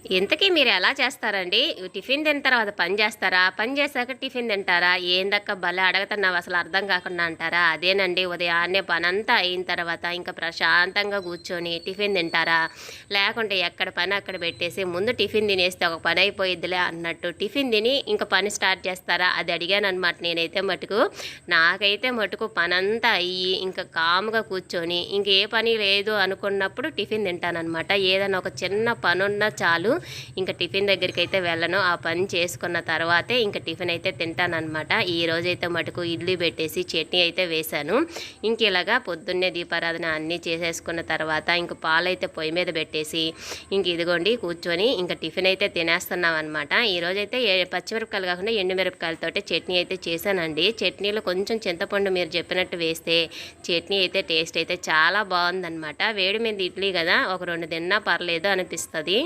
ఇంతకీ మీరు ఎలా చేస్తారండి? టిఫిన్ తిన్న తర్వాత పని చేస్తారా? పని చేశాక టిఫిన్ తింటారా? ఏందక్కా భలే అడగతన్నావు అసలు అర్థం కాకుండా అంటారా? అదేనండి, ఉదయాన్నే పనంతా అయిన తర్వాత ఇంకా ప్రశాంతంగా కూర్చొని టిఫిన్ తింటారా? లేకుంటే ఎక్కడ పని అక్కడ పెట్టేసి ముందు టిఫిన్ తినేస్తే ఒక పని అయిపోయిద్దిలే అన్నట్టు టిఫిన్ తిని ఇంకా పని స్టార్ట్ చేస్తారా? అది అడిగాననమాట నేనైతే మటుకు. నాకైతే మటుకు పనంతా అయ్యి ఇంకా కామ్‌గా కూర్చొని ఇంక ఏ పని లేదు అనుకున్నప్పుడు టిఫిన్ తింటాననమాట. ఏదైనా ఒక చిన్న పనున్నా చాలు ఇంకా టిఫిన్ దగ్గరికి అయితే వెళ్ళను. ఆ పని చేసుకున్న తర్వాతే ఇంకా టిఫిన్ అయితే తింటానన్నమాట. ఈ రోజైతే మటుకు ఇడ్లీ పెట్టేసి చట్నీ అయితే వేశాను. ఇంక ఇలాగా పొద్దున్నే దీపారాధన అన్నీ చేసేసుకున్న తర్వాత ఇంక పాలైతే పొయ్యి మీద పెట్టేసి ఇంక ఇదిగోండి కూర్చొని ఇంకా టిఫిన్ అయితే తినేస్తున్నాం అనమాట. ఈరోజైతే పచ్చిమిరపకాయలు కాకుండా ఎండుమిరపకాయలతోటి చట్నీ అయితే చేశానండి. చట్నీలో కొంచెం చింతపండు మీరు చెప్పినట్టు వేస్తే చట్నీ అయితే టేస్ట్ అయితే చాలా బాగుందనమాట. వేడి మీద ఇడ్లీ కదా, ఒక 2 తిన్నా పర్లేదు అనిపిస్తుంది.